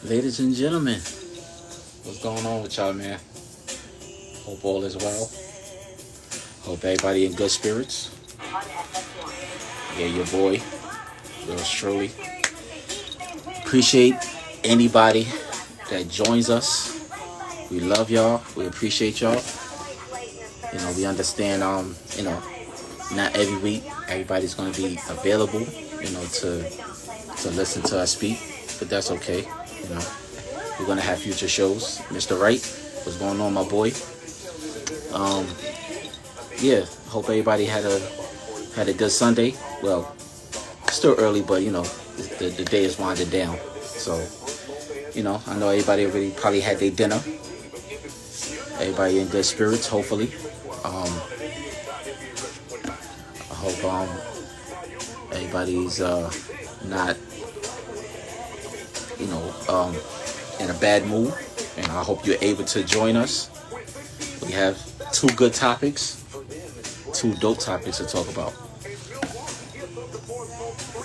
Ladies and gentlemen, what's going on with y'all, man? Hope all is well. Hope everybody in good spirits. Yeah, your boy, yours truly. Appreciate anybody that joins us. We love y'all. We appreciate y'all. We understand. Not every week everybody's going to be available. To listen to us speak, but that's okay. You know, we're gonna have future shows. Mr. Wright, what's going on, my boy? Um, yeah, hope everybody had a good Sunday. Well, still early, but the day is winding down. So I know everybody already probably had their dinner. Everybody in good spirits, hopefully. Um, I hope everybody's not you know um, in a bad mood, and I hope you're able to join us. We have two good topics, two dope topics to talk about.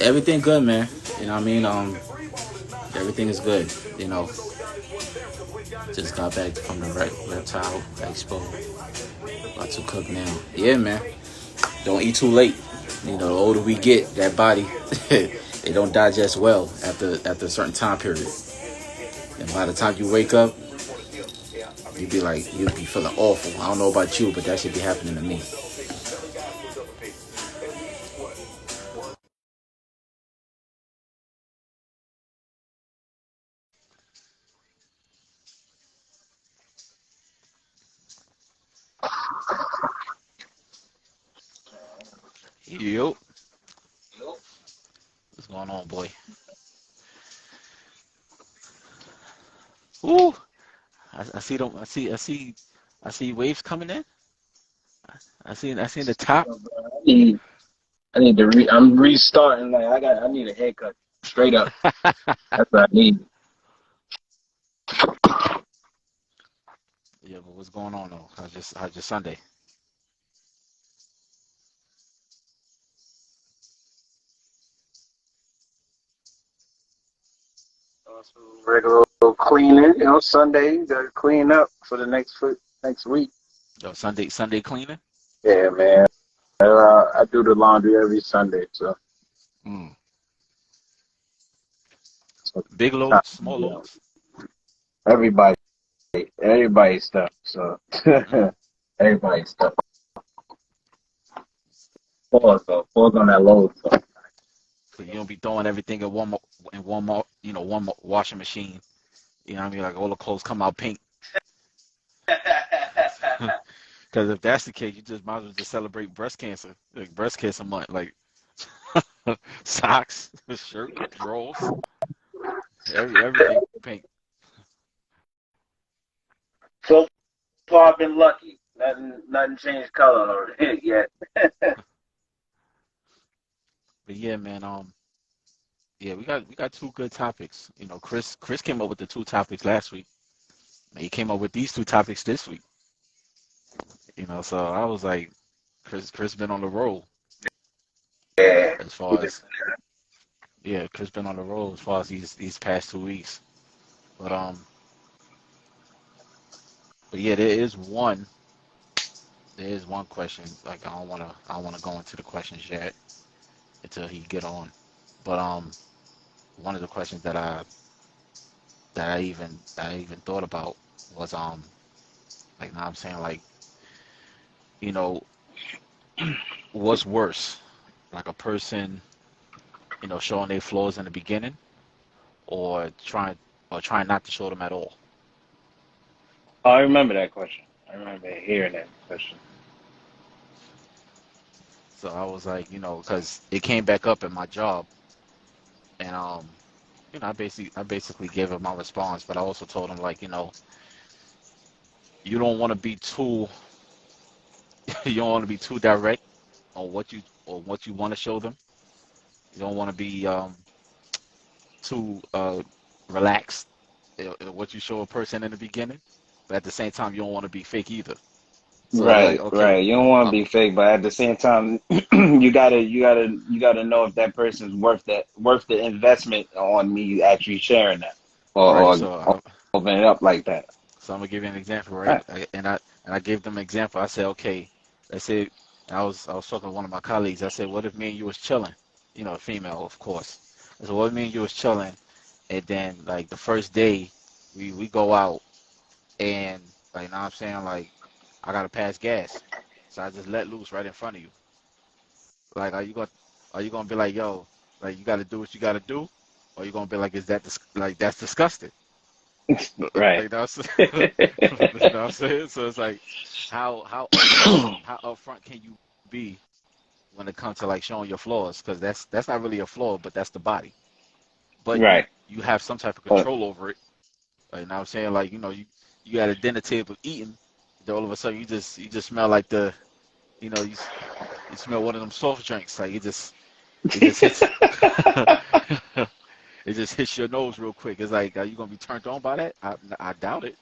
Everything good, man. You know what I mean? Everything is good. Just got back from the reptile expo. About to cook now. Yeah, man. Don't eat too late. The older we get, that body, it don't digest well after a certain time period. And by the time you wake up, you'll be feeling awful. I don't know about you, but that should be happening to me. Yo, what's going on, boy? Ooh, I see them. I see waves coming in. I seen the top. I need, I need to I'm restarting. I need a haircut. Straight up. That's what I need. Yeah, but what's going on though? How's your Sunday? Some regular cleaning, Sunday, gotta clean up for the next week. Yo, Sunday cleaning. Yeah, man. I do the laundry every Sunday, so, Mm. so Big uh, loads, small you know, loads. everybody, everybody's stuff. So Mm. everybody's stuff. Falls on that load. So. So you don't be throwing everything in one washing machine. You know what I mean? Like all the clothes come out pink. Because if that's the case, you just might as well just celebrate breast cancer, like breast cancer month, like socks, shirt, drawers, everything pink. So far, I've been lucky. Nothing changed color yet. But yeah, man. Yeah, we got two good topics. Chris came up with the two topics last week. He came up with these two topics this week. So I was like, Chris been on the roll Yeah. as far as yeah, Chris been on the roll as far as these past 2 weeks. But but yeah, there is one question. Like I don't wanna go into the questions yet until he get on. But one of the questions that I even thought about was like now I'm saying like you know what's worse, like a person showing their flaws in the beginning or trying not to show them at all. Oh, I remember that question. I remember hearing that question. So I was like, because it came back up in my job, and I basically gave him my response, but I also told him like, you don't want to be too, you don't want to be too direct on what you want to show them. You don't want to be too relaxed in what you show a person in the beginning, but at the same time, you don't want to be fake either. So it's like, Right, okay, right. You don't want to uh, be fake, but at the same time, you gotta know if that person's worth the investment on me actually sharing that. right? or open it up like that. So I'm gonna give you an example, right? Right. And I gave them an example. I said, okay, I said, I was talking to one of my colleagues. I said, what if me and you was chilling? You know, a female, of course. I said, what if me and you was chilling, and then like the first day, we go out, and like now I'm saying like I gotta pass gas, so I just let loose right in front of you. Like, are you gonna be like, yo, like you gotta do what you gotta do, or you gonna be like, is that like that's disgusting? Right. Like that's you know what I'm saying? So it's like how upfront can you be when it comes to like showing your flaws? Because that's not really a flaw, but that's the body. But you Right. you have some type of But control over it. Like, you know what I'm saying? Like, you at a dinner table eating, then all of a sudden you just smell like you smell one of them soft drinks. Like it just hits it just hits your nose real quick. It's like, are you gonna be turned on by that? I doubt it.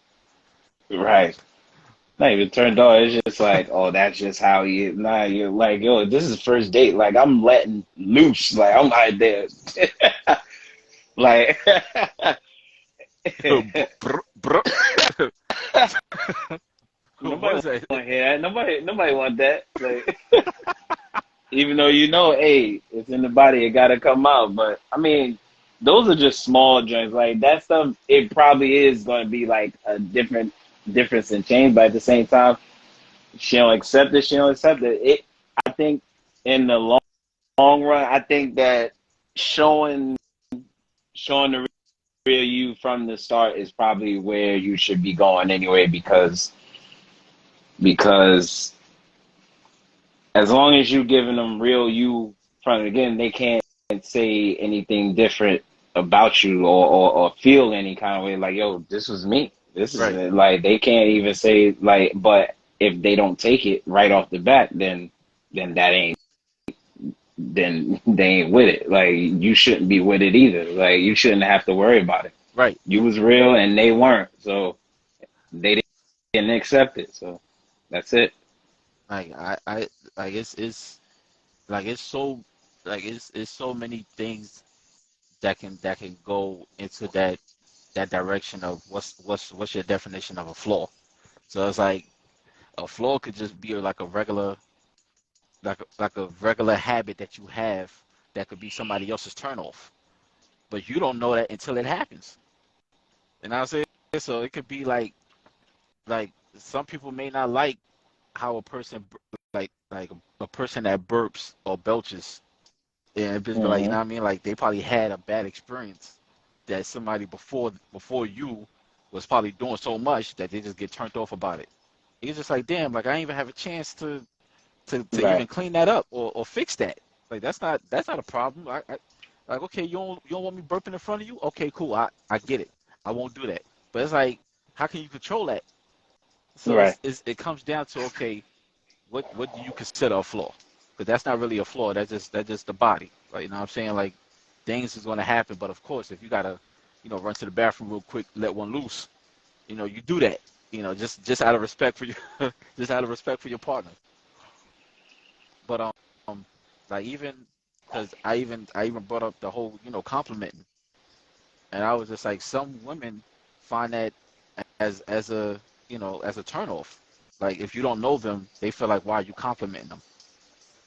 right. Not even turned on. It's just like, oh, that's just how you. Nah, you're like, yo, this is first date. Like, I'm letting loose. Like, I'm out there. Like, Brr, brr. What nobody is that? want to hear that. Nobody want that. Like, even though hey, it's in the body, it gotta come out. But I mean, those are just small joints. Like that stuff, it probably is going to be like a difference in change. But at the same time, she don't accept it. She don't accept it. I think in the long run, I think that showing the real you from the start is probably where you should be going anyway. Because as long as you giving them real you from again, they can't say anything different about you or feel any kind of way like, yo, this was me. This is Right, it. Like they can't even say like, but if they don't take it right off the bat, then that ain't then they ain't with it. Like you shouldn't be with it either. Like you shouldn't have to worry about it. right. You was real and they weren't, so they didn't accept it. So that's it. Like I like it's like it's so like it's so many things that can go into that direction of what's your definition of a flaw. So it's like a flaw could just be like a regular like a regular habit that you have that could be somebody else's turnoff, but you don't know that until it happens. And I say so it could be like some people may not like how a person like a person that burps or belches and just be like, you Hmm. know what I mean? Like they probably had a bad experience that somebody before you was probably doing so much that they just get turned off about it. It's just like, damn, like I didn't even have a chance to Right. even clean that up or fix that. Like that's not a problem. Like, okay, you don't want me burping in front of you? Okay, cool. I get it. I won't do that. But it's like, how can you control that? So Right. it comes down to, okay, what do you consider a flaw? Because that's not really a flaw. That's just the body. Like, you know what I'm saying? Like things is gonna happen, but of course, if you gotta, run to the bathroom real quick, let one loose, you do that. Just out of respect for you, just out of respect for your partner. But like even because I even brought up the whole complimenting, and I was just like, some women find that as a turnoff. Like if you don't know them, they feel like, why are you complimenting them?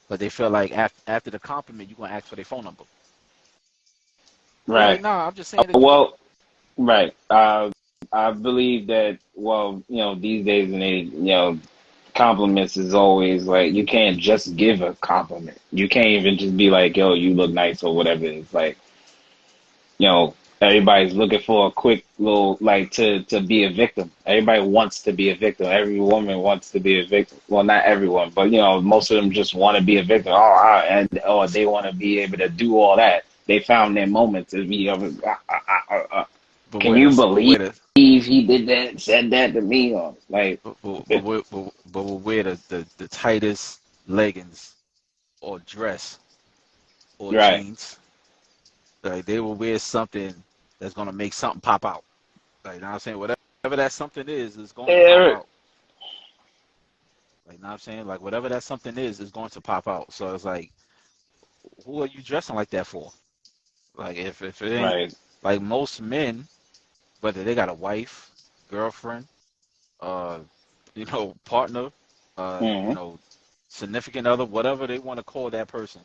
But they feel like after the compliment, you're gonna ask for their phone number. It's like, Right. nah, I'm just saying that you could. Well, right. I believe that, well, these days and age, compliments is always like, you can't just give a compliment. You can't even just be like, yo, you look nice or whatever. It's like, everybody's looking for a quick little, like, to be a victim. Everybody wants to be a victim. Every woman wants to be a victim. Well, not everyone, but, most of them just want to be a victim. Or they want to be able to do all that. They found their moment to be But can wait you a, but believe wait a, he did that, said that to me? Or like, but wear the tightest leggings or dress or right, jeans. Like they will wear something that's gonna make something pop out. Like, you know what I'm saying? Whatever that something is going to pop Eric, out. Like, you know what I'm saying? Like, whatever that something is going to pop out. So it's like, who are you dressing like that for? Like, if it ain't right, like most men, whether they got a wife, girlfriend, uh, partner, uh, you Mm-hmm. know, significant other, whatever they want to call that person.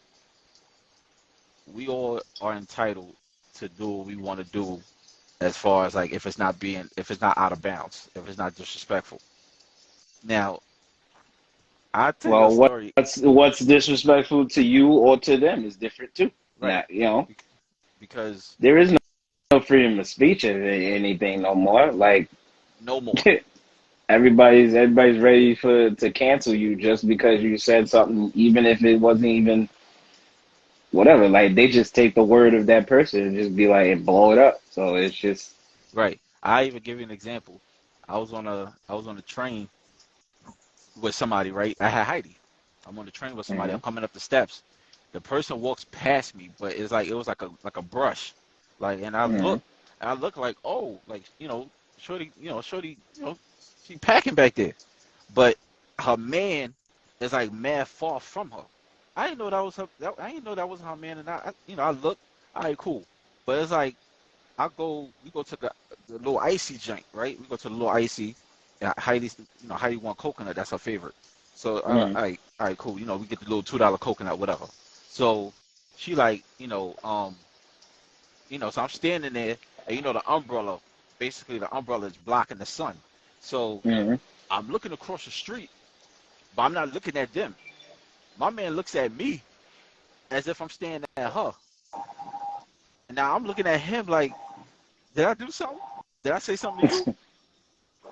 We all are entitled to do what we want to do as far as like if it's not out of bounds, if it's not disrespectful. Now, I'll tell you a Well, story. what's disrespectful to you or to them is different too. Right. Now, you know, Bec- Because there is no freedom of speech or anything no more. Like no more. everybody's ready for to cancel you just because you said something, even if it wasn't even whatever. Like they just take the word of that person and just be like and blow it up. So it's just Right. I even give you an example. I was on a train with somebody, right? I had Heidi. I'm on the train with somebody. I'm mhm, coming up the steps. The person walks past me, but it was like a brush. Like mhm, and I look like, oh, like, shorty, she packing back there. But her man is like mad far from her. I didn't know that was her. I didn't know that was her man, and I look, all right, cool. But it's like we go to the little icy joint, right? We go to the little icy. Heidi's, Heidi want coconut. That's her favorite. So, mhm, all right, cool. We get the little $2 coconut, whatever. So she like, so I'm standing there, and the umbrella, basically the umbrella is blocking the sun. So mhm. I'm looking across the street, but I'm not looking at them. My man looks at me as if I'm staring at her. And now I'm looking at him like, did I do something? Did I say something to you?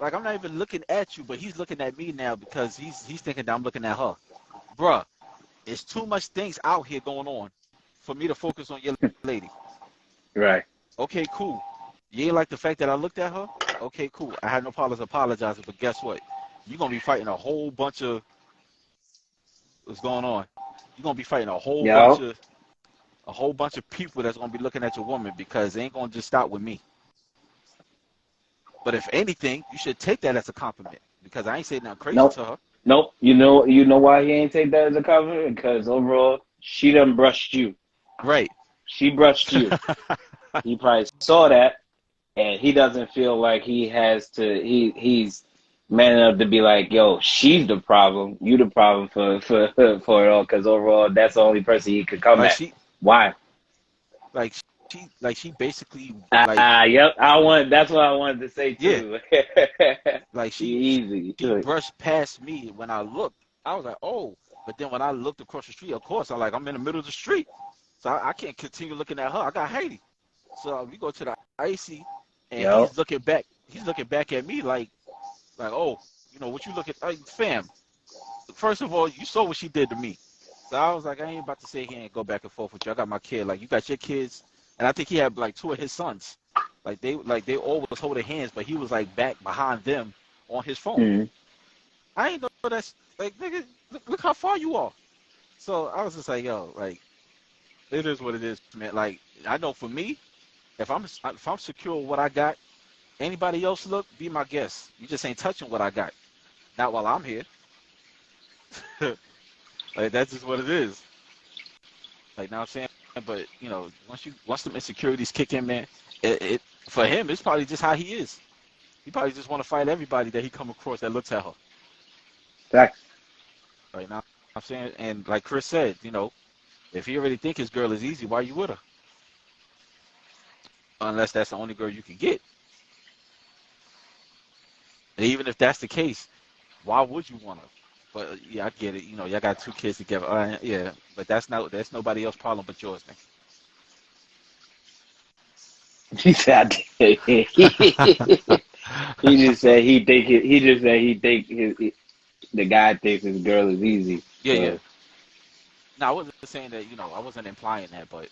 Like I'm not even looking at you, but he's looking at me now because he's thinking that I'm looking at her. Bruh, it's too much things out here going on for me to focus on your lady. Right. Okay, cool. You ain't like the fact that I looked at her? Okay, cool. I had no problems apologizing, but guess what? You're gonna be fighting a whole bunch of what's going on. You're gonna be fighting Yo. a whole bunch of people that's gonna be looking at your woman because they ain't gonna just stop with me. But if anything, you should take that as a compliment because I ain't saying nothing crazy Nope. to her. Nope. You know why he ain't take that as a compliment? Because overall, she done brushed you. Right. She brushed you. He probably saw that, and he doesn't feel like he has to. He's man enough to be like, yo, she's the problem. You the problem for it all. Because overall, that's the only person he could come like at. she Why? like she basically like Yep. That's what I wanted to say yeah, too. like Easy. she brushed past me when I looked. I was like, oh, but then when I looked across the street, of course, I'm in the middle of the street, so I can't continue looking at her. I got Haiti, so we go to the icy, and Yo. he's looking back at me like oh, what you looking like, fam? First of all, you saw what she did to me. So I was like, I ain't about to sit here and go back and forth with you. I got my kid. Like you got your kids, and I think he had like two of his sons. Like they all was holding hands, but he was like back behind them on his phone. Mm. I ain't know that's like nigga. Look how far you are. So I was just like, yo, like it is what it is, man. Like I know for me, if I'm secure with what I got, anybody else look, be my guest. You just ain't touching what I got. Not while I'm here. Like that's just what it is. Like now I'm saying, but once the insecurities kick in, man, it for him it's probably just how he is. He probably just want to fight everybody that he come across that looks at her. Facts. Right now I'm saying, and like Chris said, if he already think his girl is easy, why you with her? Unless that's the only girl you can get. And even if that's the case, why would you want her? But yeah, I get it. Y'all got two kids together. Yeah, but that's nobody else's problem but yours, He said, he just said he think it, he just said he think the guy thinks his girl is easy. Yeah, yeah. So No, I wasn't saying that. I wasn't implying that, but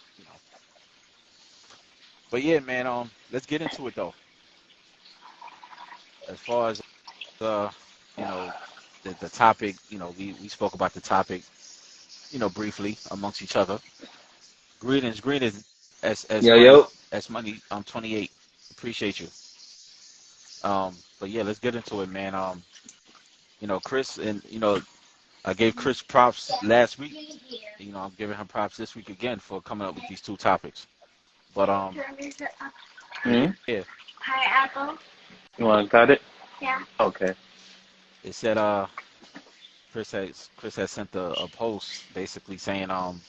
yeah, man. Let's get into it though. As far as uh, you know, the topic. We spoke about the topic. Briefly amongst each other. Greetings. As yo money, yo. as money. I'm 28. Appreciate you. But yeah, let's get into it, man. Chris, and I gave Chris props last week. I'm giving him props this week again for coming up with these two topics. But but Hmm? yeah. You want to cut it? Okay. It said Chris has sent a post basically saying I'm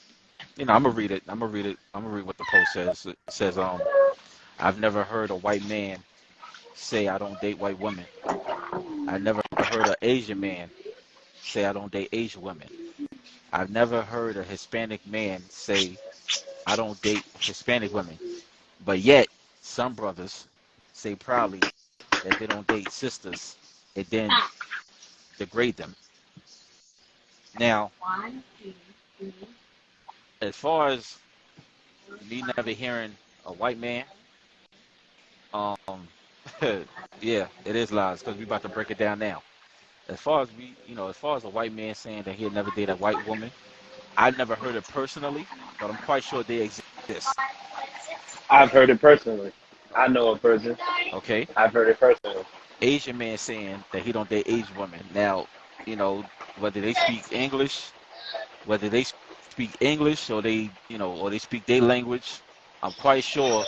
gonna read it. I'm gonna read what the post says. It says I've never heard a white man say I don't date white women. I never heard an Asian man say I don't date Asian women. I've never heard a Hispanic man say I don't date Hispanic women. But yet some brothers say proudly that they don't date sisters and then degrade them. Now, as far as me never hearing a white man, um, yeah, it is lies because we about to break it down now. As far as as far as a white man saying that he'll never date a white woman, I've never heard it personally, but I'm quite sure they exist. I've heard it personally. I know a person. Okay, I've heard it personally. Asian man saying that he don't date Asian women. Now, whether they speak English, whether they speak English or or they speak their language, I'm quite sure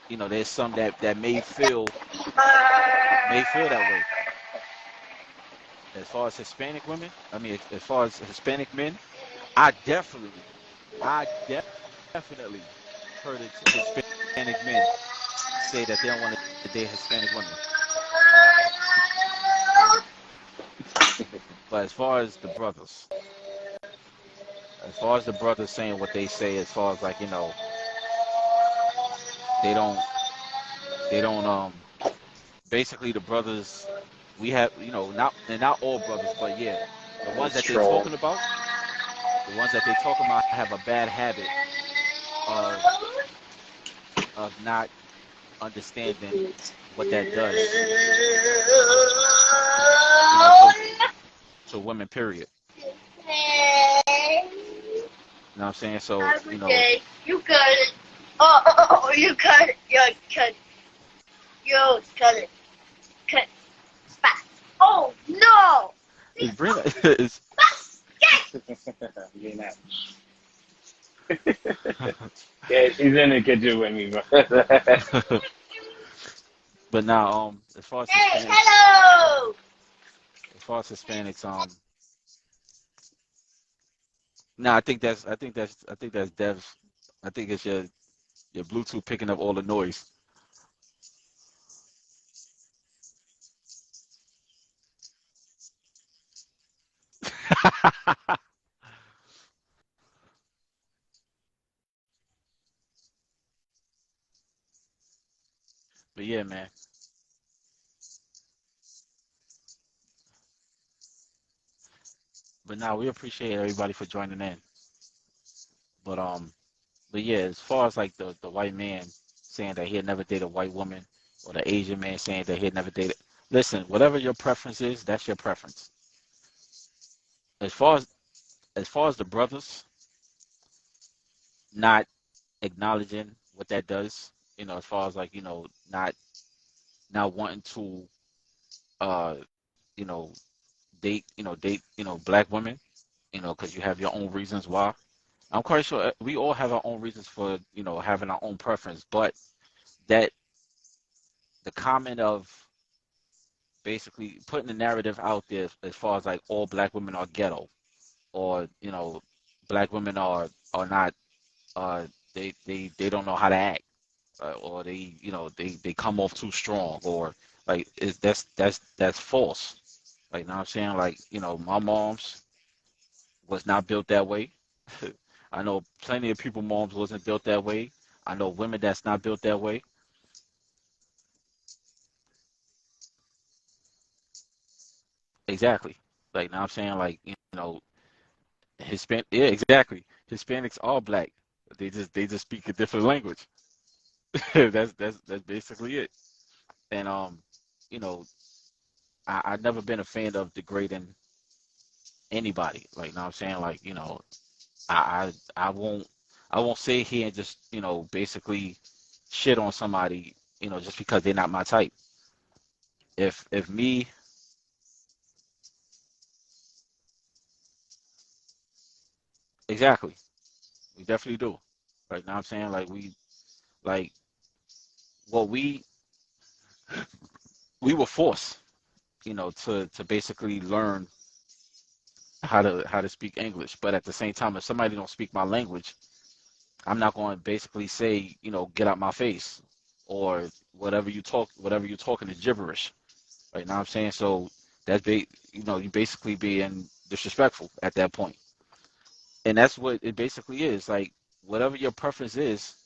there's some that may feel that way. As far as Hispanic women, I mean, as far as Hispanic men, I definitely, I definitely heard Hispanic men say that they don't want to date Hispanic women. But as far as the brothers saying what they say, as far as like they don't, they don't, basically the brothers we have, not and not all brothers, but yeah, the ones that they Troll. talking about, the ones that they talking about have a bad habit of not understanding what that does, you know, to to women. Period. You know what I'm saying? So Okay, you got it. You got it. You cut it. You cut it. Cut fast. Oh no! it's bring it's You're not. Yeah, she's in the kitchen with me, bro. but now Hey, hello! as far as Hispanics, no, I think that's Dev's. I think it's your Bluetooth picking up all the noise. But yeah, man. But now we appreciate everybody for joining in. But but yeah, as far as like the white man saying that he'll never date a white woman, or the Asian man saying that he'll never date it. Listen, whatever your preference is, that's your preference. As far as the brothers not acknowledging what that does, as far as like not wanting to uh you know date black women, because you have your own reasons why. I'm quite sure we all have our own reasons for having our own preference, but that the comment of basically putting the narrative out there as far as like all black women are ghetto, or black women are not, uh they don't know how to act, or they come off too strong, or like that's false. Like, know what I'm saying? Like, my mom's was not built that way. I know plenty of people moms wasn't built that way. I know women that's not built that way. Exactly. Like, know what I'm saying? Like, Hispanic, yeah, exactly. Hispanics are black. They just speak a different language. That's basically it. And you know, I've never been a fan of degrading anybody. Like, know what I'm saying? Like, I won't sit here and just, basically shit on somebody, just because they're not my type. If me, exactly, we definitely do. Like, know what I'm saying? Like, we like what we we were forced, to basically learn how to speak English. But at the same time, if somebody don't speak my language, I'm not going to basically say, get out my face, or whatever you talking is gibberish. Right now, I'm saying so. You basically being disrespectful at that point, and that's what it basically is. Like whatever your preference is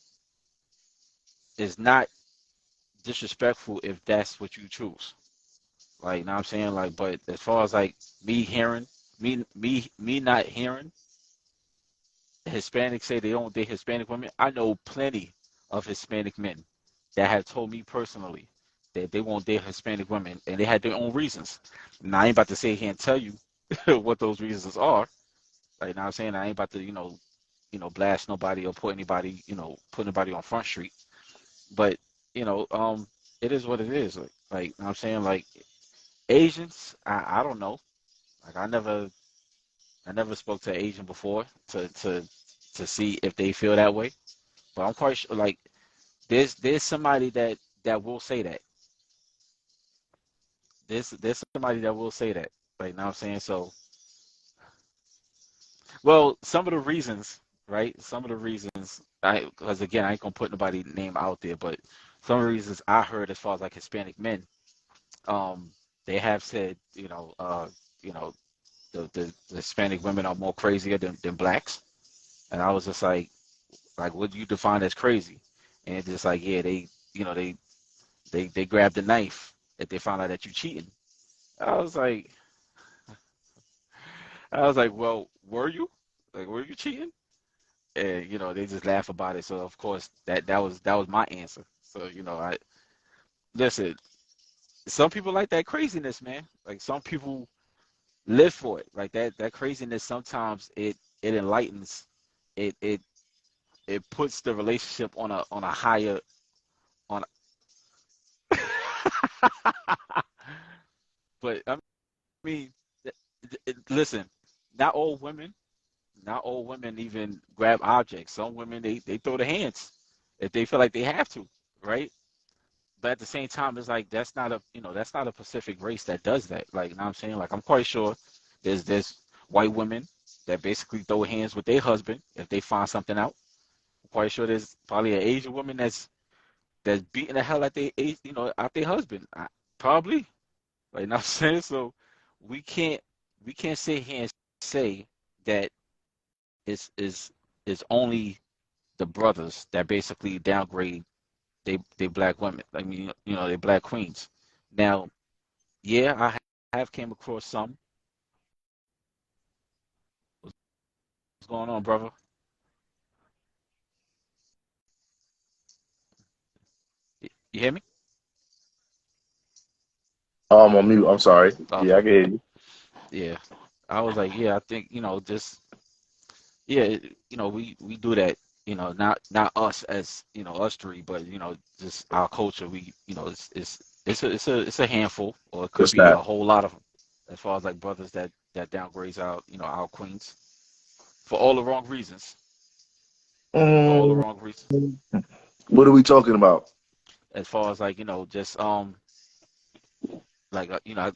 not disrespectful if that's what you choose. Like, now I'm saying, like, but as far as like me hearing, me not hearing Hispanics say they don't date Hispanic women, I know plenty of Hispanic men that have told me personally that they won't date Hispanic women, and they had their own reasons. Now, I ain't about to sit here and tell you what those reasons are. Like, now I'm saying I ain't about to, blast nobody or put anybody on Front Street. But, it is what it is. Like, I'm saying, like, Asians, I don't know. Like, I never spoke to an Asian before to see if they feel that way. But I'm quite sure, like, there's somebody that will say that. There's somebody that will say that. Like, now I'm saying so. Well, some of the reasons, right? Some of the reasons, because again, I ain't gonna put nobody name out there, but some of the reasons I heard as far as like Hispanic men, um, they have said, you know, the Hispanic women are more crazier than blacks, and I was just like, what do you define as crazy? And it's just like, yeah, they grab the knife if they find out that you're cheating. I was like, well, were you? Like, were you cheating? And they just laugh about it. So of course that was my answer. So I listen. Some people like that craziness, man. Like some people live for it. Like that craziness. Sometimes it enlightens. It it puts the relationship on a higher on. But I mean, listen. Not all women. Not all women even grab objects. Some women they throw their hands if they feel like they have to, right? But at the same time, it's like that's not a Pacific race that does that. Like, you know what I'm saying? Like, I'm quite sure there's white women that basically throw hands with their husband if they find something out. I'm quite sure there's probably an Asian woman that's beating the hell out their husband. Probably. Like, you know what I'm saying? So we can't we can't sit here and say that it's only the brothers that basically downgrade they black women. I mean, they black queens. Now, yeah, have came across some. What's going on, brother? You hear me? Oh, I'm on mute. I'm sorry. Yeah, I Okay. can hear you. Yeah. I was like, yeah, I think, just yeah, we do that, not us as, us three, but just our culture. It's a handful, or it could What's be a that? whole lot of them, as far as like brothers that downgrades our queens for all the wrong reasons. For all the Mm, wrong reasons. what are we talking about? As far as like just like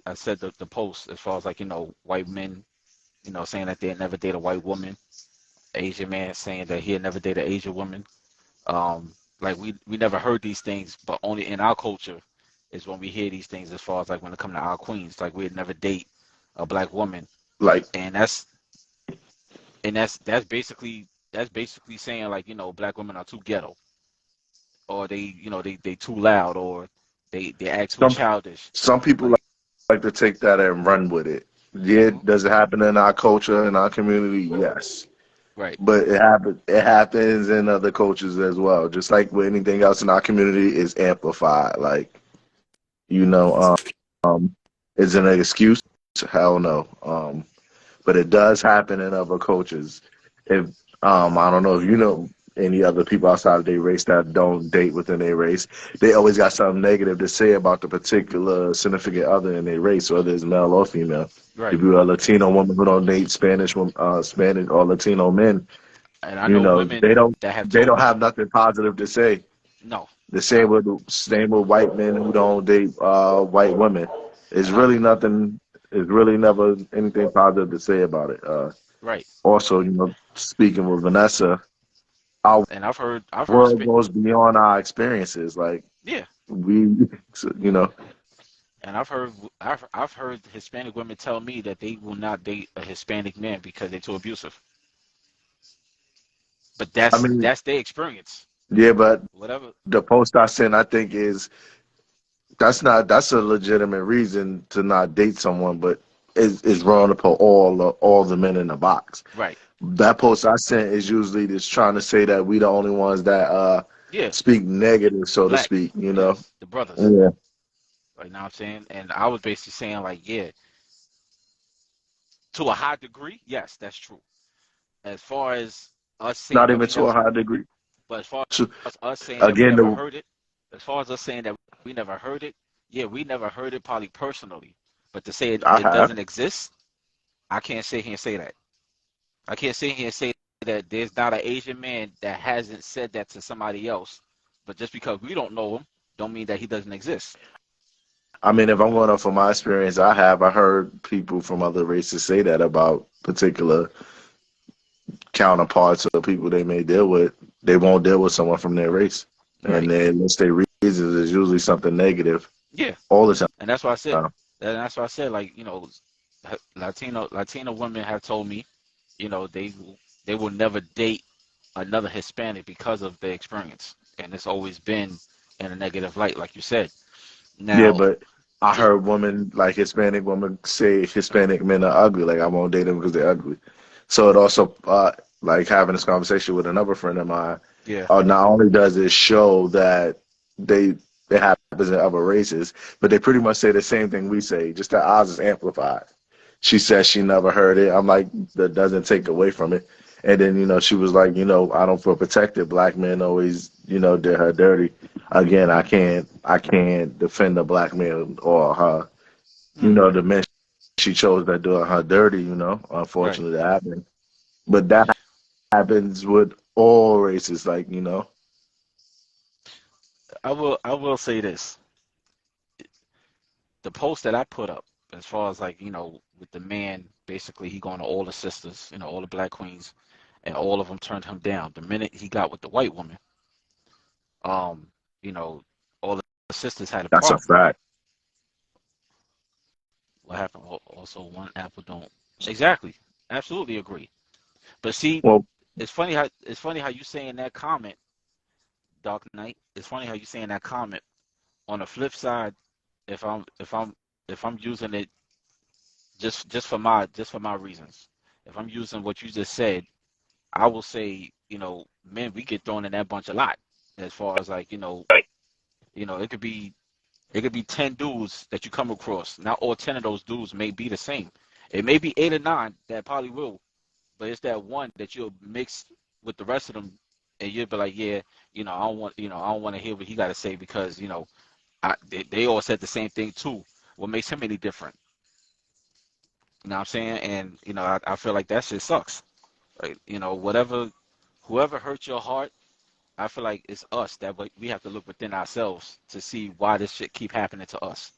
I said the post as far as like white men saying that they'll never date a white woman, Asian man saying that he'll never date an Asian woman. Like we never heard these things, but only in our culture is when we hear these things. As far as like when it comes to our queens, like we'd never date a black woman, Like, and that's basically saying like black women are too ghetto, or they too loud, or they act too some childish. some people Like, like to take that and run with it. Yeah, mhm, does it happen in our culture, in our community? Yes. right, But it happens in other cultures as well. Just like with anything else in our community is amplified. Like, you know, um, is it an excuse? Hell no. But it does happen in other cultures. If I don't know if you know any other people outside of their race that don't date within their race, they always got something negative to say about the particular significant other in their race, whether it's male or female. right. If you're a Latino woman who don't date Spanish or Latino men, And I know women they don't that have they told don't me have nothing positive to say. no. The same with white men who don't date white women. It's And I really nothing. It's really never anything positive to say about it. right. Also, speaking with Vanessa, our And I've heard world goes beyond our experiences. Like yeah. we, you know, And I've heard Hispanic women tell me that they will not date a Hispanic man because they're too abusive. But I that's mean, that's their experience. yeah, but Whatever. the post I sent, I think that's a legitimate reason to not date someone, but it's wrong to put all the men in the box. Right. That post I sent is usually just trying to say that we the only ones that Yeah. speak negative, so to Black. speak. Yes. The brothers. Yeah. Right now I'm saying, and I was basically saying like, yeah, to a high degree, yes, that's true. As far as us saying Not that even we to a never, high degree. but as far To, as us saying that we again, never the, heard it, as far as us saying that we never heard it, yeah, we never heard it probably personally. But to say I it have. doesn't exist, I can't sit here and say that. I can't sit here and say that there's not an Asian man that hasn't said that to somebody else. But just because we don't know him, don't mean that he doesn't exist. I mean, if I'm going off of my experience, I heard people from other races say that about particular counterparts or people they may deal with. They won't deal with someone from their race, and Right. then let's say reasons is usually something negative Yeah. all the And that's why I said, time. and that's why I said, like, Latino women have told me, they will never date another Hispanic because of their experience, and it's always been in a negative light, like you said. Yeah, Now, but I yeah, heard women like Hispanic women say Hispanic men are ugly. Like I won't date them because they're ugly. So it also like having this conversation with another friend of mine. yeah, Not only does it show that they it happens in other races, but they pretty much say the same thing we say, just that ours is amplified. She says she never heard it. I'm like, that doesn't take away from it. And then, she was like, I don't feel protected. Black men always, did her dirty. Again, I can't defend a black man or her, mm, the men she chose that doing her dirty, right. unfortunately that happened. But that happens with all races, like, I will say this: the post that I put up, as far as like with the man, basically he going to all the sisters, all the black queens, and all of them turned him down. The minute he got with the white woman, um, you know, all the sisters had a that's a problem. fact. What happened? Also, one apple don't exactly, absolutely agree. But see, Well, it's funny how you saying that comment, Dark Knight. It's funny how you saying that comment. On the flip side, if I'm using it just for my reasons, if I'm using what you just said, I will say, men, we get thrown in that bunch a lot. As far as like, it could be 10 dudes that you come across. Not all 10 of those dudes may be the same. It may be 8 or 9 that probably will, but it's that one that you'll mix with the rest of them, and you'll be like, yeah, I don't want to hear what he got to say because they all said the same thing too. What makes him any different? You know what I'm saying? And I feel like that shit sucks. Right? Whoever hurt your heart, I feel like it's us that we have to look within ourselves to see why this shit keep happening to us.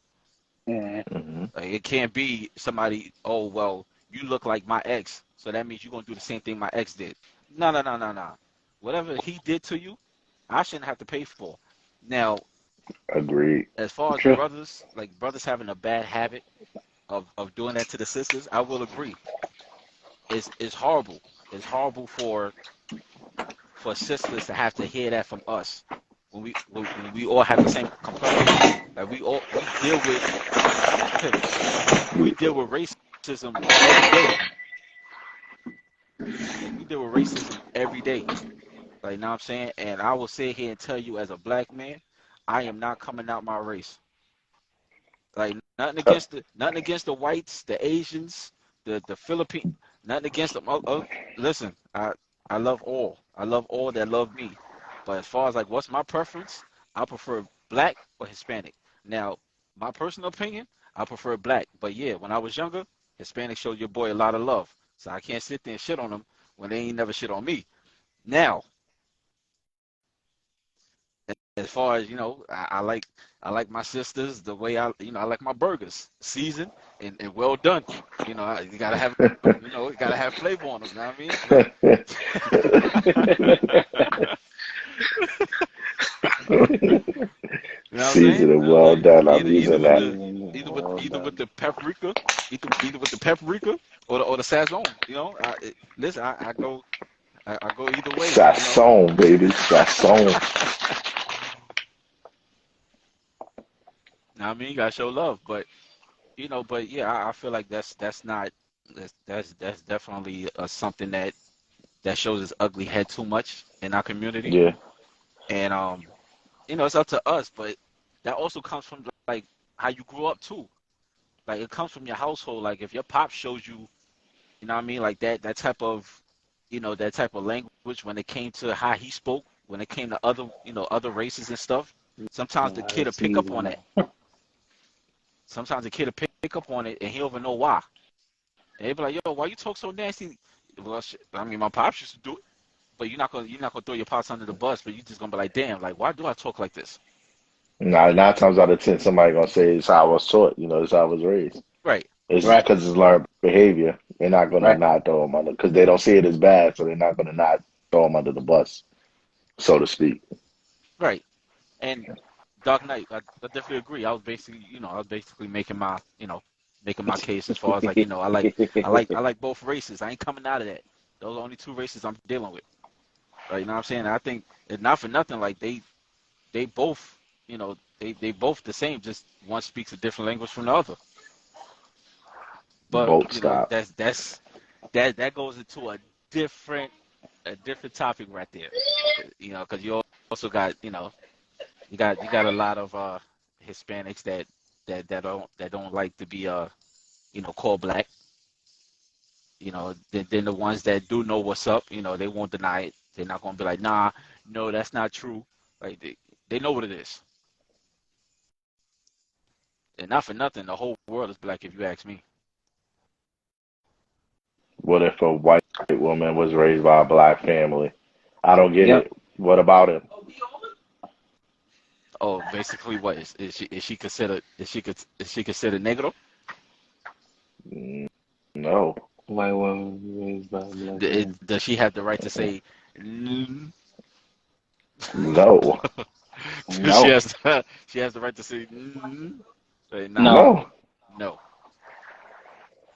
Yeah. mhm. Like, it can't be somebody. Oh well, you look like my ex, so that means you're gonna do the same thing my ex did. No, no, no, no, no. Whatever he did to you, I shouldn't have to pay for. Now, Agreed. as far as True. brothers, like brothers having a bad habit of doing that to the sisters, I will agree. It's horrible. It's horrible for sisters to have to hear that from us when we all have the same complexion. Like we deal with racism every day. Like we deal with racism every day. Like, you know what I'm saying? And I will sit here and tell you as a black man, I am not coming out my race. Like nothing against the whites, the Asians, the Philippine, nothing against them. Listen, I love all. I love all that love me. But as far as like what's my preference, I prefer black or Hispanic. Now, my personal opinion, I prefer black. But yeah, when I was younger, Hispanic showed your boy a lot of love. So I can't sit there and shit on them when they ain't never shit on me. Now, as far as I like my sisters the way I like my burgers seasoned and well done. You gotta have you gotta have flavor on them. You know what I mean? Like, you know what I'm saying? Seasoning well Like done. I'm either using with that. the Well either with done. the paprika, either with the paprika or the sazon. Listen, I go either way. Sasson, baby. Sasson. Know what I mean, you gotta show love, but but yeah, I feel like that's not that's definitely something that shows its ugly head too much in our community, Yeah. and it's up to us, but that also comes from like how you grew up too. Like it comes from your household. Like if your pop shows you, you know what I mean, like that type of, that type of language when it came to how he spoke, when it came to other, other races and stuff. Sometimes the kid will pick up on Seasoning. that. Sometimes the kid will pick up on it and he don't even know why. And they be like, "Yo, why you talk so nasty?" Well, shit, I mean, my pops used to do it, but you're not gonna throw your pops under the bus, but you just gonna be like, "Damn, like why do I talk like this?" Nine times out of ten, somebody gonna say it's how I was taught. It's how I was raised. Right, It's Right. because it's learned behavior. They're not gonna Right. not throw them under because they don't see it as bad, so they're not gonna not throw them under the bus, so to speak. right. And Dark Knight, I definitely agree. I was basically making my case as far as like, I like both races. I ain't coming out of that. Those are the only two races I'm dealing with. Right? You know what I'm saying? I think it's not for nothing. Like they both, they both the same. Just one speaks a different language from the other. But Boat stop. that goes into a different topic right there. Because you also got you got a lot of Hispanics that don't like to be called black. Then the ones that do know what's up, they won't deny it. They're not gonna be like, nah, no, that's not true. Like they know what it is. And not for nothing, the whole world is black if you ask me. What if a white woman was raised by a black family? I don't get Yep. it. What about it? Oh, basically, what is she considered? Is she considered negro? Mm, No, White woman raised by a black man. Does she have the right to say? Mm? no, she No. has she has the right to say. Say nah, No. no. no.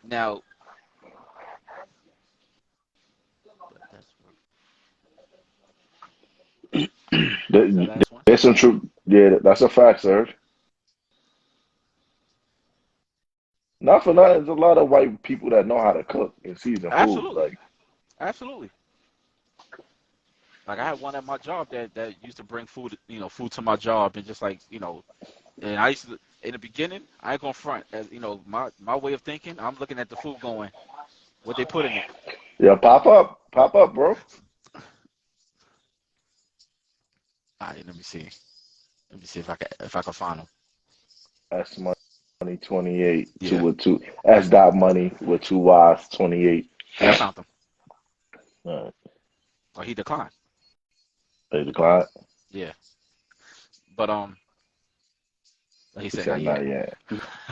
Now, but that's the There- last one. There's some truth. Yeah, that's a fact, sir. Not for nothing. There's a lot of white people that know how to cook and season food. Absolutely, Like, absolutely. Like I had one at my job that used to bring food, food to my job, and just like, and I used to, in the beginning, I ain't gonna front, as my way of thinking. I'm looking at the food, going, what they put in it. yeah, pop up, bro. All right, let me see if I can find them. That's money 28, two Yeah, with two. S dot money with two Y's 28. yeah, I found them. All right, Oh, he declined. they declined. Yeah, but he He said said not not yet. yet.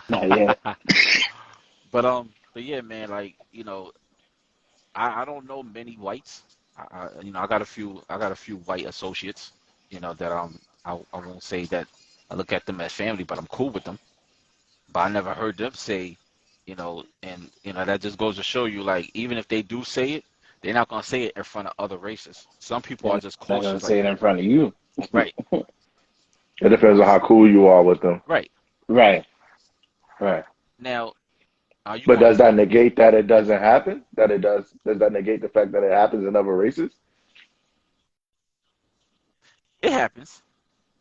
Not yet. But yeah, man, like I don't know many whites. I got a few white associates. That I won't say that I look at them as family, but I'm cool with them. But I never heard them say, and that just goes to show you, like, even if they do say it, they're not gonna say it in front of other races. Some people They're are just not gonna cautious, say like, it in front of you. right, It depends on how cool you are with them. right. Right. Right. Now, are you But gonna does that talk? negate that it doesn't happen? That it does? Does that negate the fact that it happens in other races? It happens.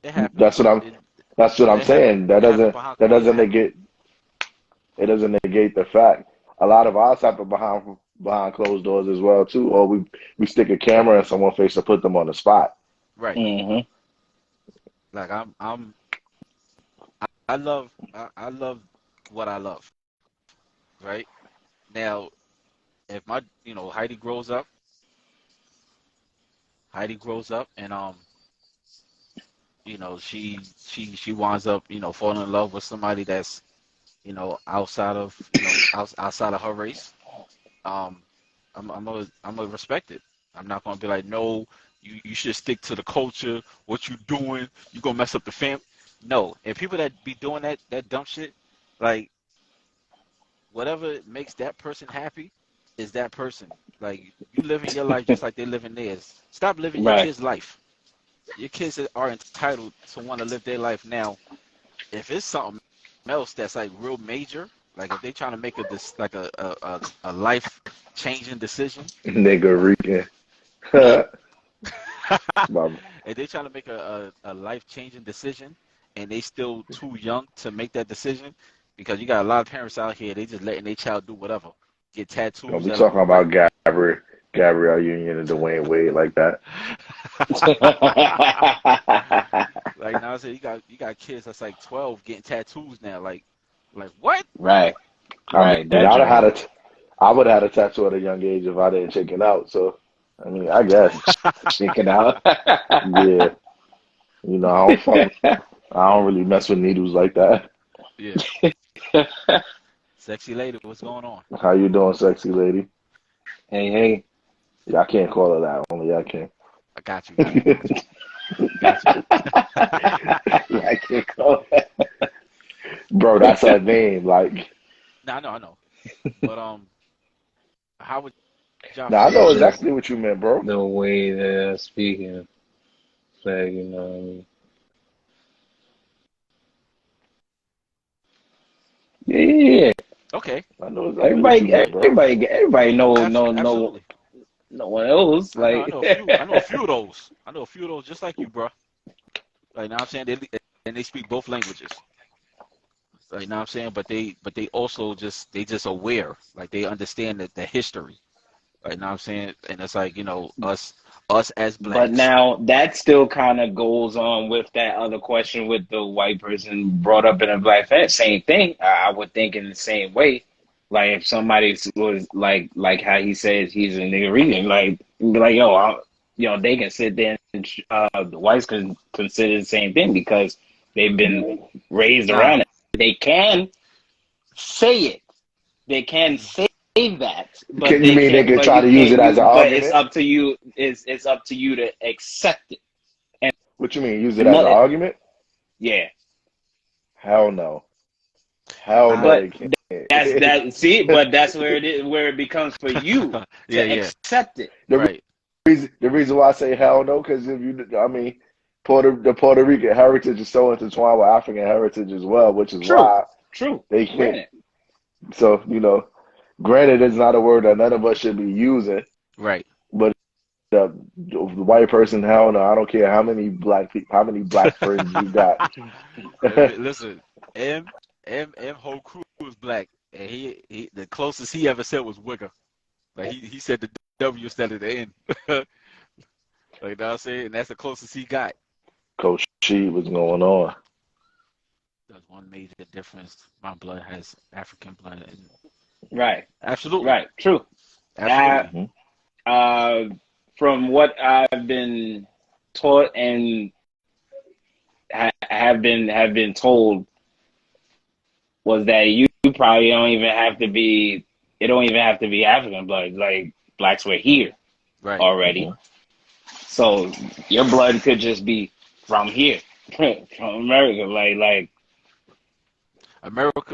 It happens. That's what I'm. That's what I'm It happen. saying. That It happen doesn't. behind. That Yeah, it doesn't happen. negate. It doesn't negate the fact. A lot of ours happen behind closed doors as well too. Or we stick a camera in someone's face to put them on the spot. Right. Mm-hmm. Like I love what I love. Right. Now, if my Heidi grows up and she winds up, falling in love with somebody that's, outside of, outside of her race. Um, I'm gonna respect it. I'm not gonna be like, no, you should stick to the culture. What you doing? You gonna mess up the fam? No. And people that be doing that dumb shit, like whatever makes that person happy, is that person. Like you living your life just like they living theirs. Stop living your Right. kid's life. Your kids are entitled to want to live their life now. If it's something else that's like real major, like if they trying to make this like a life changing decision, Nigga Rican. huh? Mama. If they trying to make a life changing decision and they still too young to make that decision, because you got a lot of parents out here, they just letting their child do whatever, get Don't tattoos be at a talking ripe. about Gabrielle Union and Dwayne Wade like that. Like now I say you got kids that's like 12 getting tattoos now. Like what? Right. I mean, Right. That joint. I would have had a tattoo at a young age if I didn't chicken out. So, I mean, I guess, Check it out. yeah. I don't fuck. I don't really mess with needles like that. Yeah. Sexy lady, what's going on? How you doing, sexy lady? Hey, hey. Yeah, I can't call her that. Only I can. I got you. I can't call it. Bro, that's her name. Like, Nah, I know. But how would y'all now I feel know It's if just exactly what you meant, bro. the way they're speaking. It's like, you know what I mean? Yeah, yeah, yeah. okay, I know exactly what you meant, bro. Everybody absolutely. no one else. I Like, know a few. I know a few of those. I know a few of those just like you, bro. Like now I'm saying and they speak both languages. Like now I'm saying, but they also just aware. Like they understand the history. Like now I'm saying, and it's like us as but blacks. now that still kind of goes on with that other question with the white person brought up in a black family. Same thing. I would think in the same way. Like if somebody was like how he says he's a nigga, like be like they can sit there and the whites can consider the same thing because they've been raised Nah, around it. They can say it. They can say that, but Can you they mean they can't. could But try you to use can't it as use. an But it's argument? up to you. It's up to you to accept it. And What you mean, use it as an mother, argument? yeah. Hell no. Hell I no, But they can't. that's that. See, but that's where it is. Where it becomes for you yeah, to yeah, accept it. the right. the reason why I say hell no, because if you, I mean, the Puerto Rican heritage is so intertwined with African heritage as well, which is True. why True. they can't. Granted. So granted, it's not a word that none of us should be using, Right. but the white person, hell no, I don't care how many black friends you got. Listen, M whole crew is black, and he the closest he ever said was Wigger. Like he said the W instead of the N. Like that I'm saying, and that's the closest he got. Coach She, what's going on? That's one major difference. My blood has African blood, and Right. absolutely, Right. True. Uh, absolutely, Mhm. uh, from what I've been taught and have been told was that you probably don't even have to be. It don't even have to be African blood. Like blacks were here right. already, Mhm. so your blood could just be from here, from America.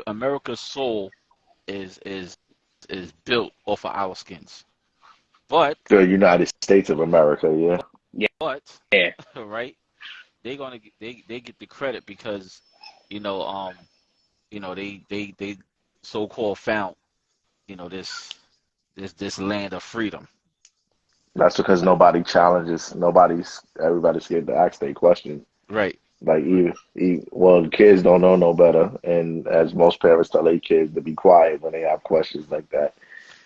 America's soul is built off of our skins, but The United States of America, yeah. but yeah, right, they get the credit because you know um they so-called found this land of freedom. That's because nobody challenges, everybody's scared to ask their question. Right. Like, well, the kids don't know no better, and as most parents tell their kids to be quiet when they have questions like that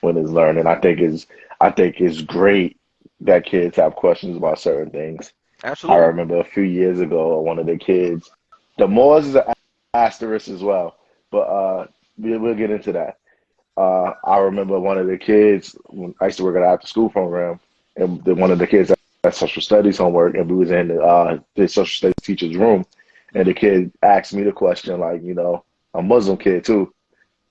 when it's learning. I think it's great that kids have questions about certain things. I Absolutely. remember a few years ago, one of the kids, the Moors is an asterisk as well, but we'll get into that. I remember one of the kids when I used to work at an after school program, and one of the kids social studies homework, and we was in the social studies teacher's room, and the kid asked me the question, like, a Muslim kid too.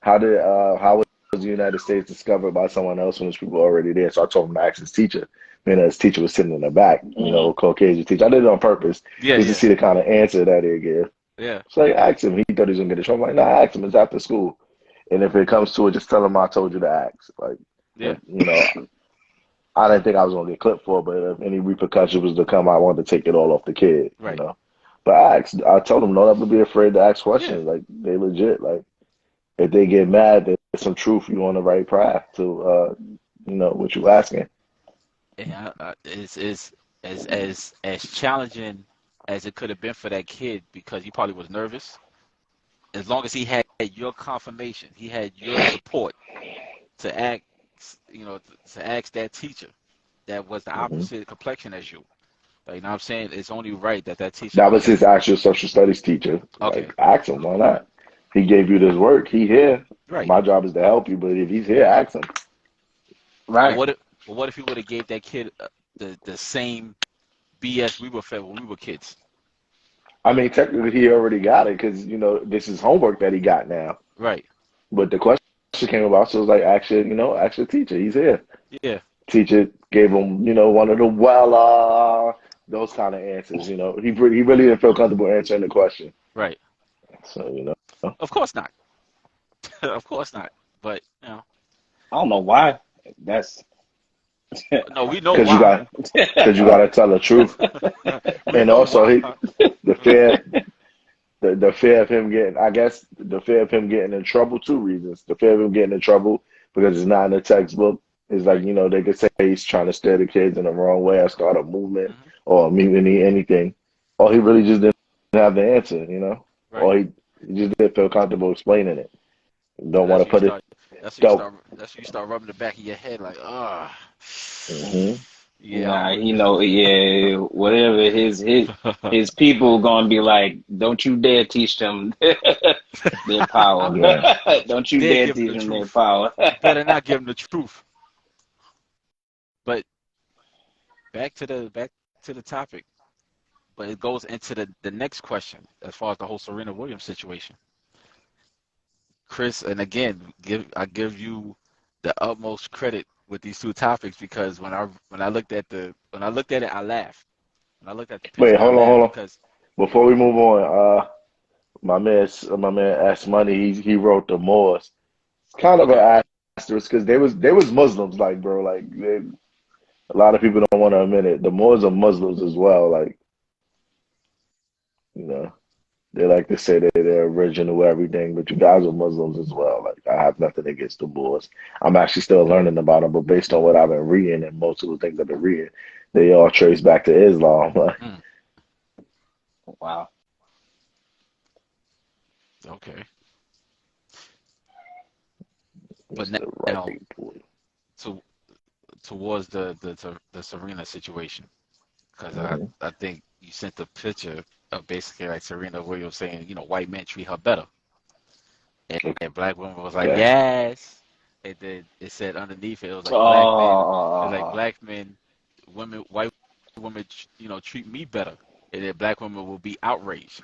How was the United States discovered by someone else when there's people already there? So I told him to ask his teacher. His teacher was sitting in the back, Caucasian teacher. I did it on purpose Yeah, just to yeah, see the kind of answer that he'd give. yeah, So I asked him. He thought he was gonna get in trouble. I'm like, nah, ask him. It's after school. And if it comes to it, just tell him I told you to ask. Like, yeah. I didn't think I was gonna get clipped for it, but if any repercussion was to come, I wanted to take it all off the kid. Right. But I told them, don't ever be afraid to ask Yeah. questions. Like, they legit. Like, if they get mad, there's some truth. You on the right path to, what you asking. Yeah, it's as challenging as it could have been for that kid because he probably was nervous. As long as he had your confirmation, he had your support to ask, to ask that teacher that was the Hmm. opposite complexion as you. Like, you know what I'm saying? It's only right that that teacher That would was say, his actual social studies teacher. okay, Like, ask him, why not? He gave you this work. He here. right. My job is to help you, but if he's here, ask him. But Right. what if he would have gave that kid the same BS we were fed when we were kids? I mean, technically, he already got it because, this is homework that he got now. Right. But the question came about, so it was like, ask your teacher. He's here. Yeah. Teacher gave him, one of the those kind of answers. He really didn't feel comfortable answering the question. Right. So. Of course not. Of course not. But I don't know why. That's no, we know Because why. you got to tell the truth. We And know also, why. the fear, the fear of him getting, I guess, the fear of him getting in trouble, two reasons. The fear of him getting in trouble because it's not in the textbook. It's like, Right. they could say he's trying to steer the kids in the wrong way or start a movement Hmm. or a mutiny, anything. Or he really just didn't have the answer. Right. Or he just didn't feel comfortable explaining it. And Don't want to put it, don't. that's when you start rubbing the back of your head like, Hmm. yeah, nah, yeah, whatever his people gonna be like, don't you dare teach them their power. Yeah. Don't you dare dare give them teach the them their truth. power. You better not give them the truth. But back to the topic. But it goes into the next question as far as the whole Serena Williams situation. Chris, and again, I give you the utmost credit with these two topics because when I looked at it, I laughed. When I looked at the Wait, picture, I laughed hold on. because Before we move on, my man S Money, he wrote the Moors. It's kind of okay, an asterisk because they was Muslims, like, bro, like a lot of people don't want to admit it. The Moors are Muslims as well, like, you know. They like to say they're original everything, but you guys are Muslims as well. Like, I have nothing against the Moors. I'm actually still learning about them, but based on what I've been reading and most of the things I've been reading, they all trace back to Islam. mm, Wow. okay. But Mr. now Right Boy. to towards the Serena situation, because Hmm. I think you sent the picture of basically like Serena Williams saying, white men treat her better. And black woman was like, Okay. yes. And then it said underneath it, it was like black men, it's like Oh, black men, white women, treat me better. And then black women will be outraged.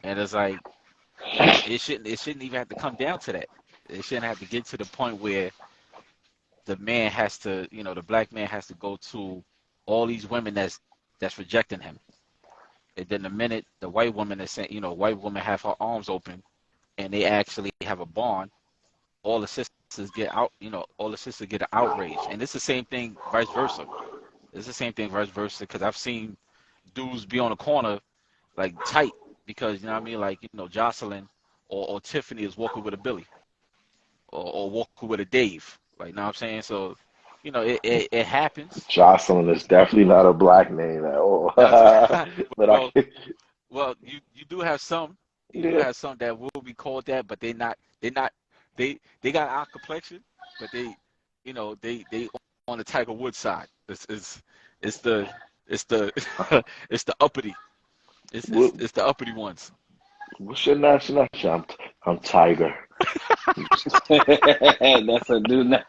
And it's like, it shouldn't even have to come down to that. It shouldn't have to get to the point where the black man has to go to all these women that's rejecting him. And then the minute the white woman is saying, white woman have her arms open and they actually have a bond, all the sisters get out, all the sisters get outraged. And it's the same thing vice versa. It's the same thing vice versa because I've seen dudes be on the corner like tight because, you know what I mean? Like, Jocelyn or Tiffany is walking with a Billy or walking with a Dave. Like, you know what I'm saying? So, it happens. Jocelyn is definitely not a black name at all. That's But I well, can, well, you do have some. You do yeah. have some that will be called that, but they're not they got our complexion, but they on the Tiger Woods side. It's the it's the it's the uppity. It's it's What, it's the uppity ones. what's your nationality? I'm Tiger. that's a dude.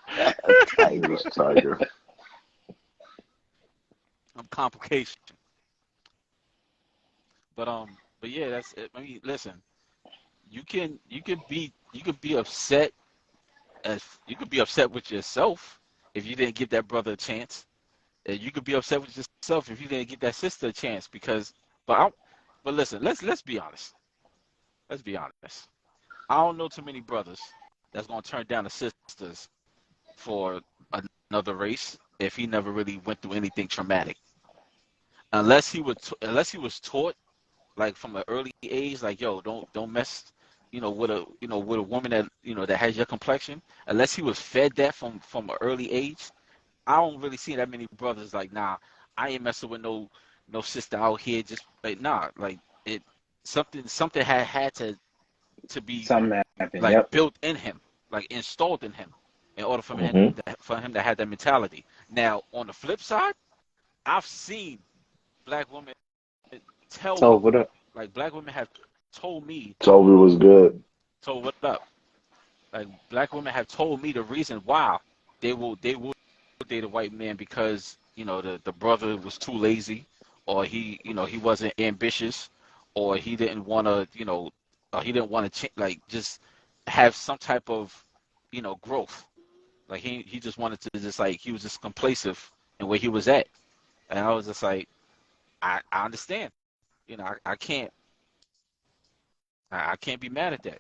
Tiger's Tiger. complication. But yeah, that's it. I mean, listen, you can be upset as you could be upset with yourself if you didn't give that brother a chance. And you could be upset with yourself if you didn't give that sister a chance because. But but listen, let's be honest. Let's be honest. I don't know too many brothers that's gonna turn down the sisters for another race if he never really went through anything traumatic. Unless he was taught like from an early age, like yo, don't mess, with a woman that that has your complexion. Unless he was fed that from an early age, I don't really see that many brothers like nah. I ain't messing with no sister out here. Just like nah, like it something had to be Something happened. like Yep. built in him, like installed in him, in order Hmm. for him to have that mentality. Now on the flip side, I've seen black women tell So me, what up? like black women have told me, Toby was good. told what up, like black women have told me the reason why they will date a white man because the brother was too lazy, or he wasn't ambitious, or he didn't want to like just have some type of growth. Like he just wanted to just like he was just complacent in where he was at, and I was just like I understand. I can't be mad at that.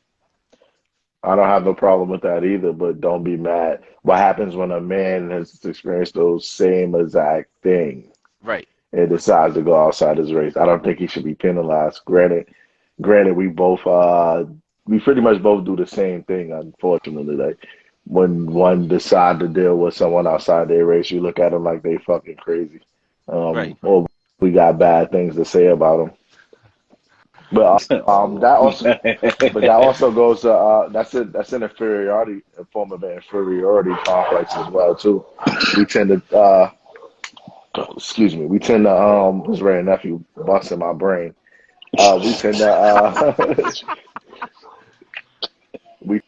I don't have no problem with that either, but don't be mad. What happens when a man has experienced those same exact things Right. and decides to go outside his race? I don't think he should be penalized. Granted, we pretty much both do the same thing, unfortunately. Like when one decide to deal with someone outside their race, you look at them like they fucking crazy. Right. Or we got bad things to say about them. But Oh. that also goes to that's an inferiority, a form of an inferiority complex as well too. We tend to excuse me, we tend to this very nephew busting my brain. We tend to we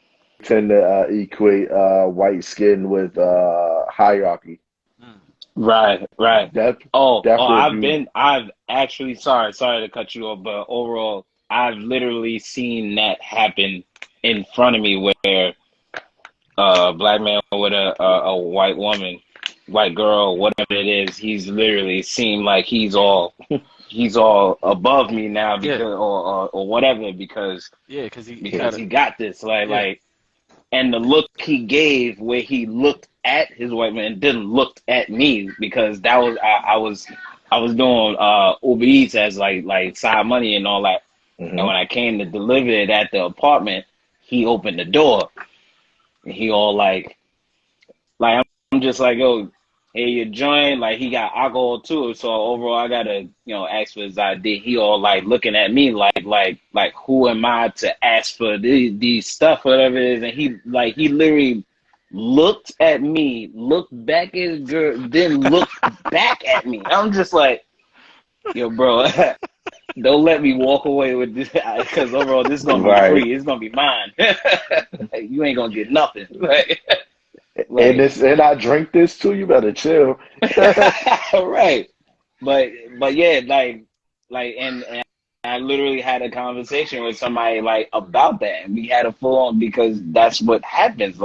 tend to equate white skin with hierarchy. Mm. Right, right. Def, Oh, definitely if you I've actually, sorry to cut you off, but overall, I've literally seen that happen in front of me where a black man with a white woman, white girl, whatever it is, he's literally seemed like he's all above me now Yeah. because or whatever Yeah. Because he got because it. he got this Yeah. and the look he gave where he looked at his white man didn't look at me because that was I was doing Uber Eats as like side money and all that. And hmm when I came to deliver it at the apartment, he opened the door and he all like I'm just like, yo, hey, your joint, like he got alcohol too. So overall I gotta, ask for his ID. He all like looking at me like who am I to ask for these stuff, whatever it is, and he literally looked at me, looked back at his girl, then looked back at me. I'm just like, yo, bro, don't let me walk away with this because overall this is gonna be right. free. It's gonna be mine. You ain't gonna get nothing. And Like this and I drink this too. You better chill. right. But yeah, and I literally had a conversation with somebody like about that, and we had a full on because that's what happens.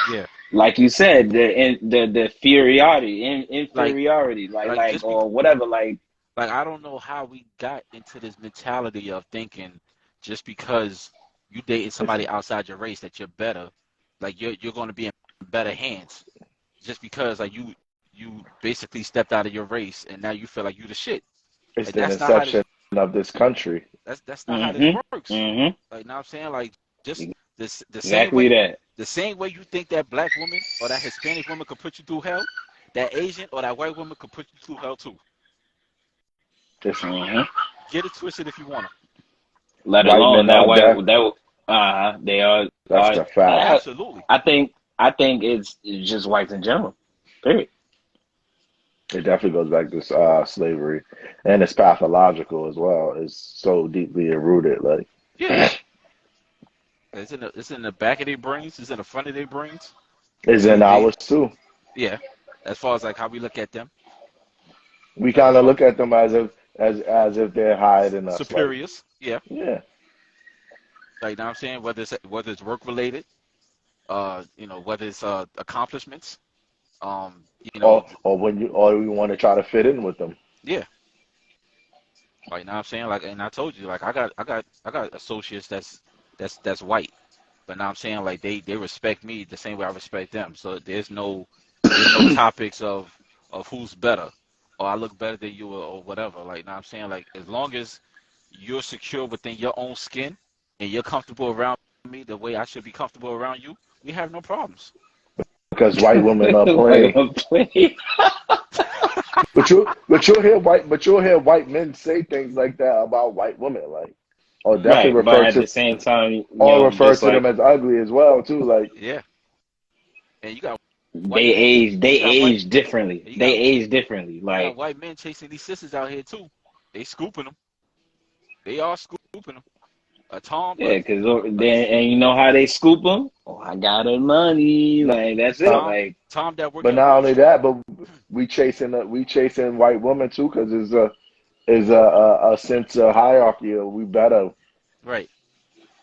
Yeah. Like you said, the inferiority, Like inferiority, like just be or whatever, like like I don't know how we got into this mentality of thinking just because you dating somebody Listen, outside your race that you're better, like you're going to be in better hands just because like you basically stepped out of your race and now you feel like you the shit. it's Like the that's not how this inception of this country. that's not how this mm-hmm, works. mm-hmm, Like now I'm saying like just this exactly that. the same way you think that black woman or that Hispanic woman could put you through hell, that Asian or that white woman could put you through hell too. It's Mm-hmm. Get it twisted if you want to. Let white alone men that are white deaf. that they are. That's a fact. I, Absolutely. I think it's just whites in general. Period. It definitely goes back to slavery, and it's pathological as well. It's so deeply rooted. Like Yeah. It's in the back of their brains. It's in the front of their brains. it's in They ours too. yeah. As far as like how we look at them. We Like kind as of far look at them as if they're higher than us. Like, superiors, yeah. yeah, Like, you know what I'm saying? Whether it's work related, whether it's accomplishments, um, you know, or we want to try to fit in with them. yeah. Like, you know what I'm saying? Like, and I told you, like, I got associates that's white, but now I'm saying like they respect me the same way I respect them. So there's no topics of who's better, or I look better than you, or whatever. Like, now I'm saying, like, as long as you're secure within your own skin and you're comfortable around me the way I should be comfortable around you, we have no problems. Because white women love Like playing. I'm playing. But you'll hear white men say things like that about white women, like, or Hmm. definitely Right, but refer at to the same time, or refer just to them like as ugly as well too. Like, Yeah, and you got white they men, age, they you got white, age differently. you They got age differently. you got Like, white men chasing these sisters out here too. They scooping them. They are scooping them. A Tom, yeah, because a, then and you know how they scoop them. Oh, I got her money. no, Like that's it. Tom, Like Tom that work but at not Wall only Street. that, but we chasing white women too because it's a sense of hierarchy. Of we better Right.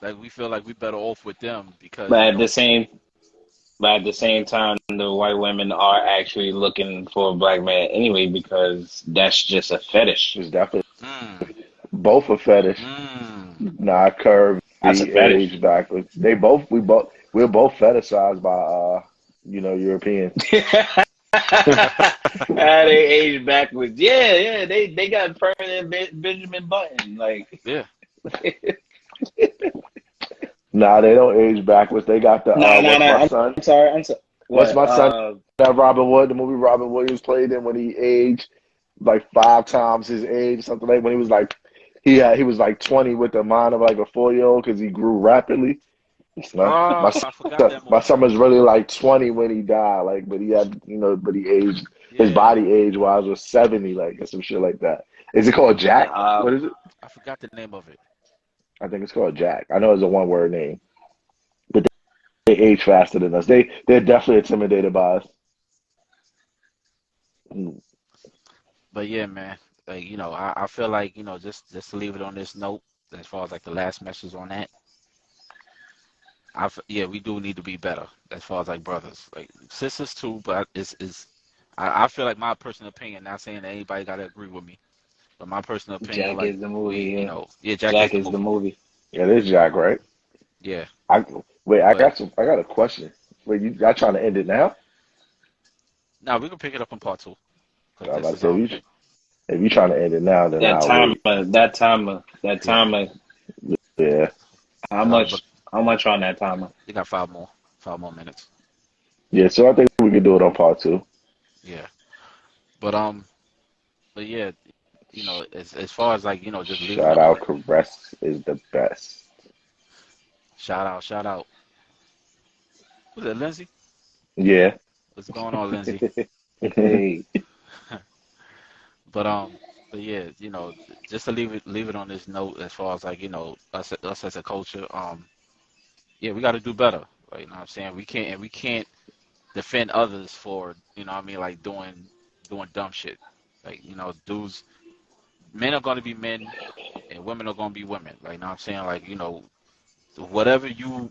Like we feel like we better off with them because but at the same but at the same time, the white women are actually looking for a black man anyway because that's just a fetish. is definitely mm, both a fetish. mm, Not curvy, That's a age fetish. backwards. We're both fetishized by Europeans. How they age backwards. Yeah, yeah. They got permanent Benjamin Button. Like, yeah. Nah, they don't age backwards. They got the nah, nah, what's my nah. son? I'm sorry. I'm sorry. What's What? my son? That the movie Robin Williams played in when he aged like 5 times his age, something like when he was like he was like 20 with the mind of like a 4-year-old because he grew rapidly. My my Oh, son, I forgot that my movie. son was really like 20 when he died, like, but he aged his Yeah, body age wise was 70, like, or some shit like that. Is it called Yeah. Jack? What is it? I forgot the name of it. I think it's called Jack. I know it's a one word name, but they age faster than us. They're definitely intimidated by us. Mm. But yeah, man. Like, I feel like, just to leave it on this note, as far as like the last message on that, yeah, we do need to be better as far as like brothers, like sisters too. But I feel like my personal opinion, not saying that anybody got to agree with me, but my personal opinion, Jack like is the movie. Yeah. yeah, Jack is Jack the is the movie. movie. Yeah, it is Jack, right? Yeah, I wait. but I got a question. Wait, y'all trying to end it now? now we can pick it up in part two because I'm this about to is say if you trying to end it now, then That I'll timer. wait. That yeah, timer. Yeah, How but much? How much on that timer? you got five more minutes. yeah. So I think we can do it on part two. Yeah, but but yeah, as far as like just leaving a Shout note. out, Caress is the best. Shout out. Who's that, Lindsay? Yeah. What's going on, Lindsay? Hey, But but yeah, just to leave it on this note, as far as like us as a culture, yeah, we got to do better. Like, you know what I'm saying? We can't defend others for what I mean, like doing dumb shit. Like, dudes, men are going to be men, and women are going to be women. Like, you know what I'm saying? Like, whatever you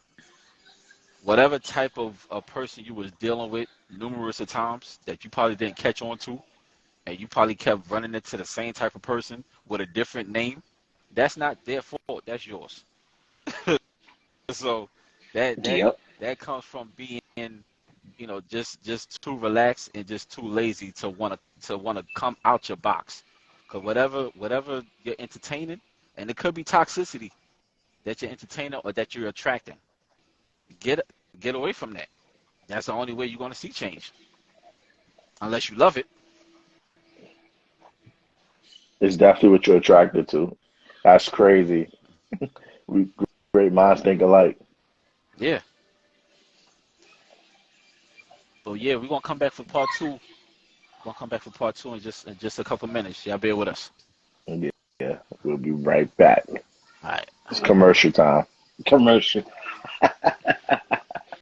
whatever type of a person you was dealing with numerous of times that you probably didn't catch on to, and you probably kept running into the same type of person with a different name, that's not their fault. That's yours. So that that yep. that comes from being, just too relaxed and just too lazy to wanna come out your box. Cause whatever you're entertaining, and it could be toxicity that you're entertaining or that you're attracting. Get get away from that. That's the only way you're gonna see change, unless you love it. It's definitely what you're attracted to. That's crazy. We great minds think alike. Yeah. But yeah, we're gonna come back for part two. We'll come back for part two in just a couple minutes. Y'all bear with us. Yeah, yeah. We'll be right back. All right. It's commercial time. Commercial.